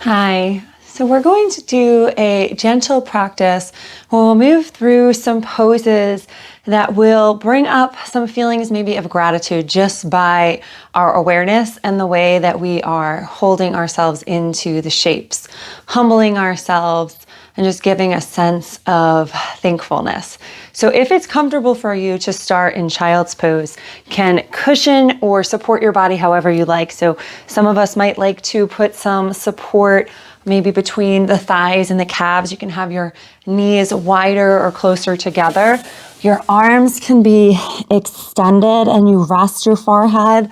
Hi. So we're going to do a gentle practice where we'll move through some poses that will bring up some feelings maybe of gratitude just by our awareness and the way that we are holding ourselves into the shapes, humbling ourselves, and just giving a sense of thankfulness. So if it's comfortable for you to start in child's pose, can cushion or support your body however you like. So some of us might like to put some support maybe between the thighs and the calves. You can have your knees wider or closer together. Your arms can be extended and you rest your forehead.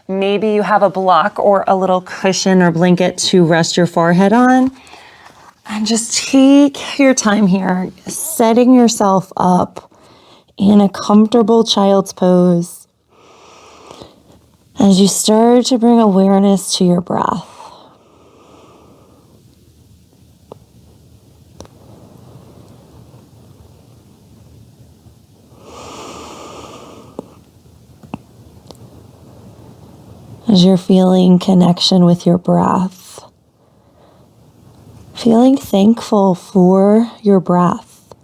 Maybe you have a block or a little cushion or blanket to rest your forehead on. And just take your time here, setting yourself up in a comfortable child's pose as you start to bring awareness to your breath. As you're feeling connection with your breath. Feeling thankful for your breath,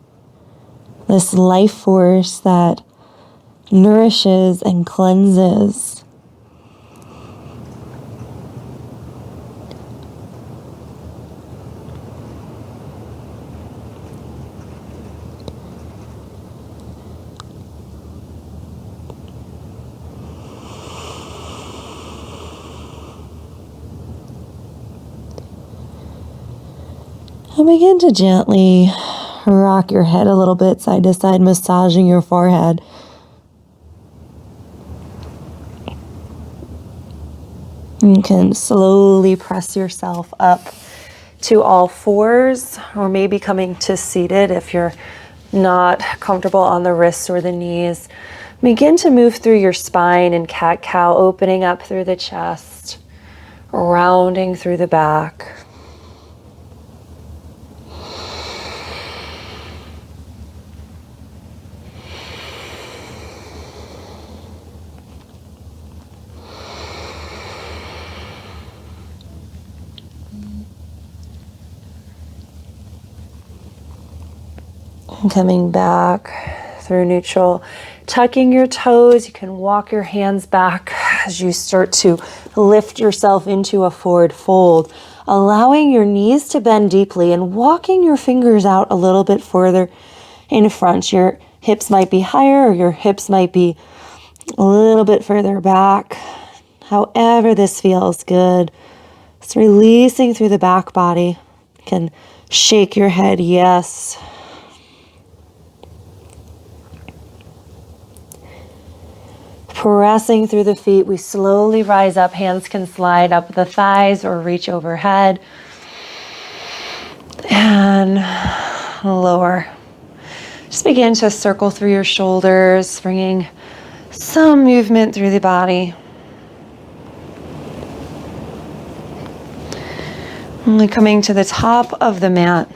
this life force that nourishes and cleanses. And begin to gently rock your head a little bit side to side, massaging your forehead. You can slowly press yourself up to all fours, or maybe coming to seated if you're not comfortable on the wrists or the knees. Begin to move through your spine in cat-cow, opening up through the chest, rounding through the back. Coming back through neutral, tucking your toes. You can walk your hands back as you start to lift yourself into a forward fold, allowing your knees to bend deeply and walking your fingers out a little bit further in front. Your hips might be higher or your hips might be a little bit further back. However this feels good. It's releasing through the back body. You can shake your head, yes. Pressing through the feet, we slowly rise up. Hands can slide up the thighs or reach overhead. And lower. Just begin to circle through your shoulders, bringing some movement through the body. Only coming to the top of the mat.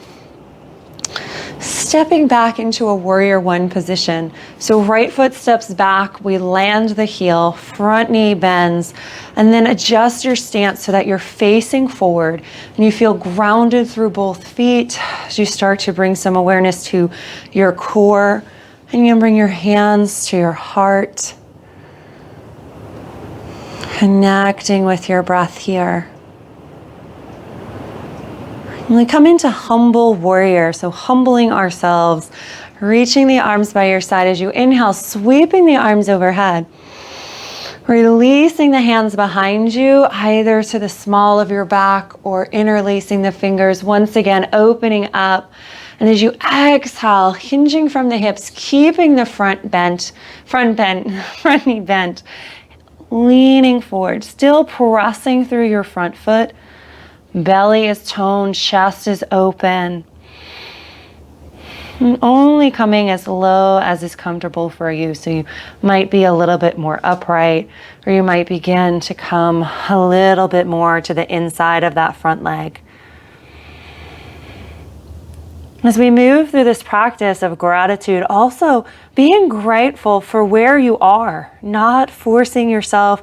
Stepping back into a warrior one position. So right foot steps back, we land the heel, front knee bends, and then adjust your stance so that you're facing forward and you feel grounded through both feet as you start to bring some awareness to your core. And you can bring your hands to your heart, connecting with your breath here. And we come into humble warrior, so humbling ourselves, reaching the arms by your side as you inhale, sweeping the arms overhead. Releasing the hands behind you, either to the small of your back or interlacing the fingers, once again opening up. And as you exhale, hinging from the hips, keeping the front knee bent, leaning forward, still pressing through your front foot. Belly is toned, chest is open. And only coming as low as is comfortable for you. So you might be a little bit more upright, or you might begin to come a little bit more to the inside of that front leg. As we move through this practice of gratitude, also being grateful for where you are, not forcing yourself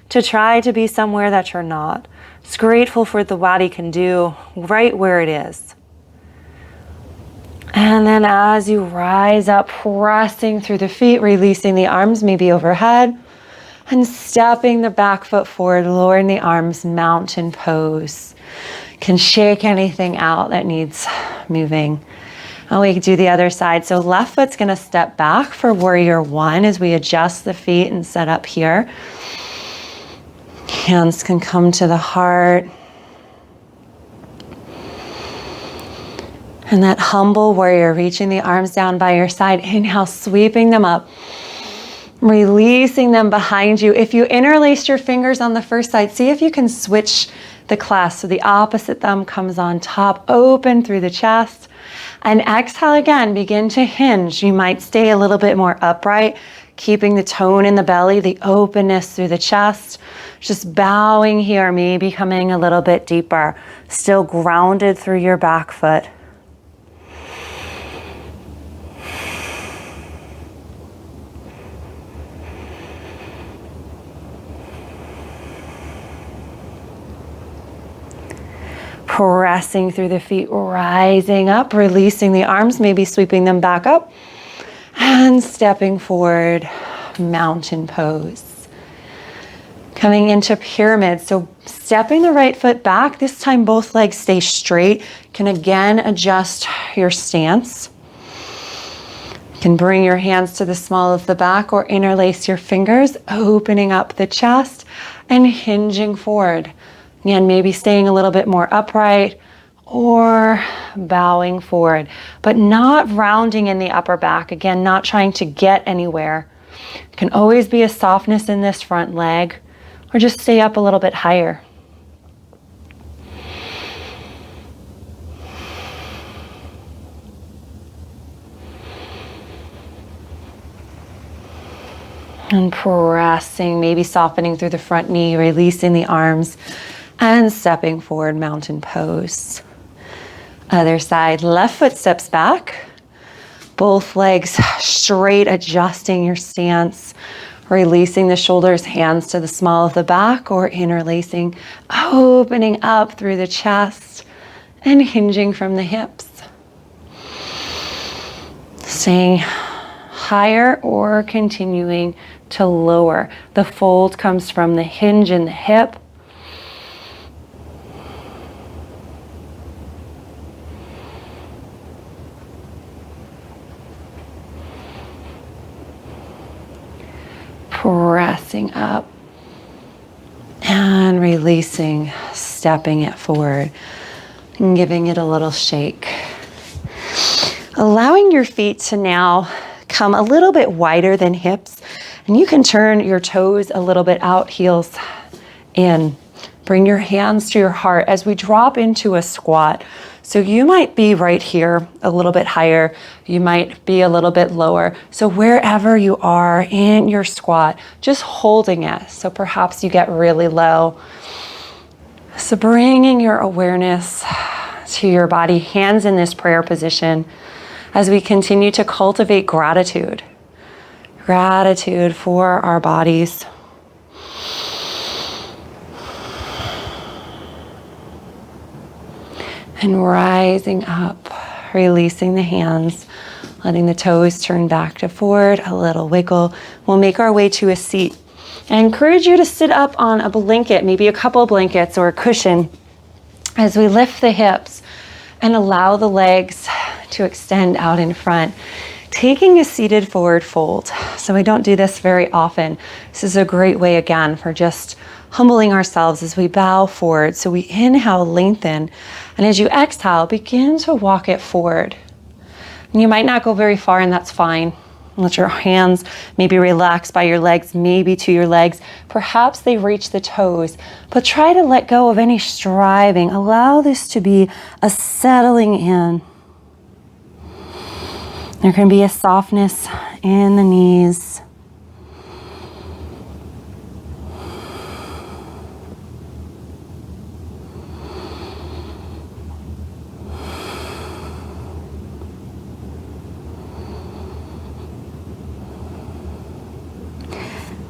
to try to be somewhere that you're not. It's grateful for what the body can do right where it is. And then as you rise up, pressing through the feet, releasing the arms maybe overhead, and stepping the back foot forward, lowering the arms, mountain pose. Can shake anything out that needs moving. And we can do the other side. So left foot's gonna step back for warrior one as we adjust the feet and set up here. Hands can come to the heart. And that humble warrior, reaching the arms down by your side. Inhale, sweeping them up. Releasing them behind you. If you interlace your fingers on the first side, see if you can switch the clasp. So the opposite thumb comes on top, open through the chest. And exhale again, begin to hinge. You might stay a little bit more upright, keeping the tone in the belly, the openness through the chest. Just bowing here, maybe coming a little bit deeper. Still grounded through your back foot. Pressing through the feet, rising up, releasing the arms, maybe sweeping them back up, and stepping forward, mountain pose. Coming into pyramid, so stepping the right foot back, this time both legs stay straight. Can again adjust your stance. You can bring your hands to the small of the back or interlace your fingers, opening up the chest and hinging forward. Again, maybe staying a little bit more upright or bowing forward, but not rounding in the upper back. Again, not trying to get anywhere. Can always be a softness in this front leg or just stay up a little bit higher. And pressing, maybe softening through the front knee, releasing the arms. And stepping forward, mountain pose. Other side, left foot steps back. Both legs straight, adjusting your stance. Releasing the shoulders, hands to the small of the back or interlacing, opening up through the chest and hinging from the hips. Staying higher or continuing to lower. The fold comes from the hinge in the hip. Pressing up and releasing, stepping it forward and giving it a little shake. Allowing your feet to now come a little bit wider than hips, and you can turn your toes a little bit out, heels in. Bring your hands to your heart as we drop into a squat. So you might be right here, a little bit higher. You might be a little bit lower. So wherever you are in your squat, just holding it. So perhaps you get really low. So bringing your awareness to your body, hands in this prayer position as we continue to cultivate gratitude. Gratitude for our bodies. And rising up, releasing the hands, letting the toes turn back to forward, a little wiggle. We'll make our way to a seat. I encourage you to sit up on a blanket, maybe a couple blankets or a cushion, as we lift the hips and allow the legs to extend out in front. Taking a seated forward fold. So we don't do this very often. This is a great way, again, for just humbling ourselves as we bow forward. So we inhale, lengthen, and as you exhale, begin to walk it forward. And you might not go very far, and that's fine. Let your hands maybe relax by your legs, maybe to your legs. Perhaps they reach the toes, but try to let go of any striving. Allow this to be a settling in. There can be a softness in the knees.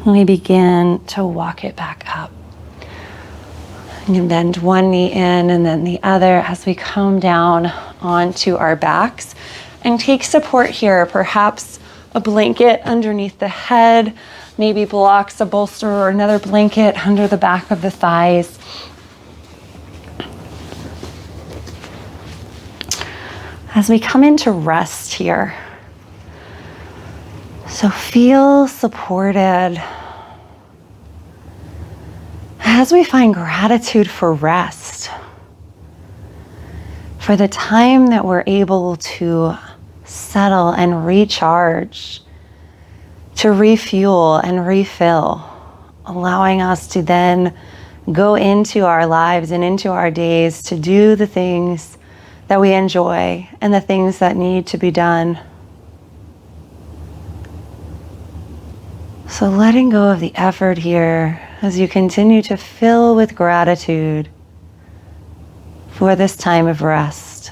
We begin to walk it back up. You can bend one knee in and then the other as we come down onto our backs and take support here. Perhaps a blanket underneath the head, maybe blocks, a bolster, or another blanket under the back of the thighs. As we come into rest here, so feel supported as we find gratitude for rest, for the time that we're able to settle and recharge, to refuel and refill, allowing us to then go into our lives and into our days to do the things that we enjoy and the things that need to be done. So letting go of the effort here as you continue to fill with gratitude for this time of rest.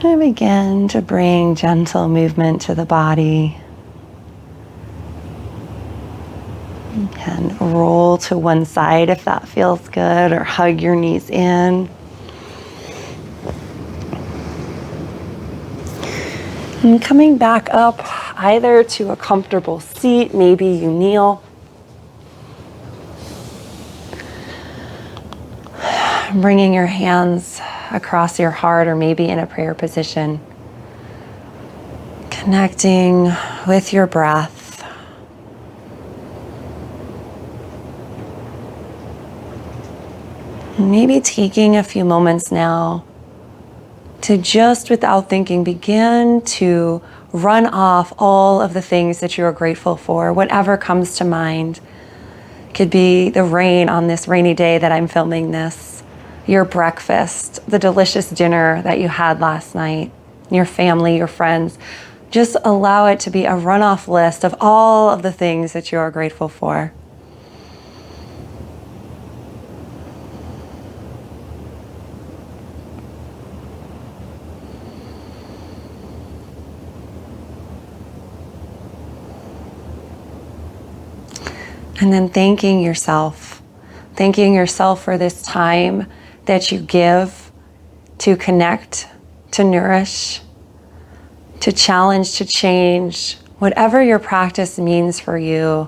And begin to bring gentle movement to the body. You can roll to one side if that feels good, or hug your knees in. And coming back up either to a comfortable seat, maybe you kneel. Bringing your hands across your heart or maybe in a prayer position. Connecting with your breath. Maybe taking a few moments now to just without thinking begin to run off all of the things that you are grateful for, whatever comes to mind. Could be the rain on this rainy day that I'm filming this, your breakfast, the delicious dinner that you had last night, your family, your friends. Just allow it to be a runoff list of all of the things that you are grateful for. And then thanking yourself for this time that you give to connect, to nourish, to challenge, to change, whatever your practice means for you,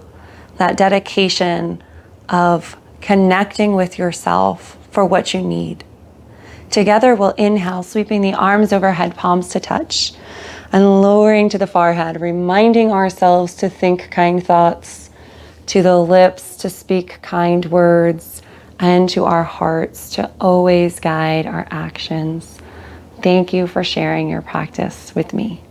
that dedication of connecting with yourself for what you need. Together we'll inhale, sweeping the arms overhead, palms to touch, and lowering to the forehead, reminding ourselves to think kind thoughts, to the lips to speak kind words, and to our hearts to always guide our actions. Thank you for sharing your practice with me.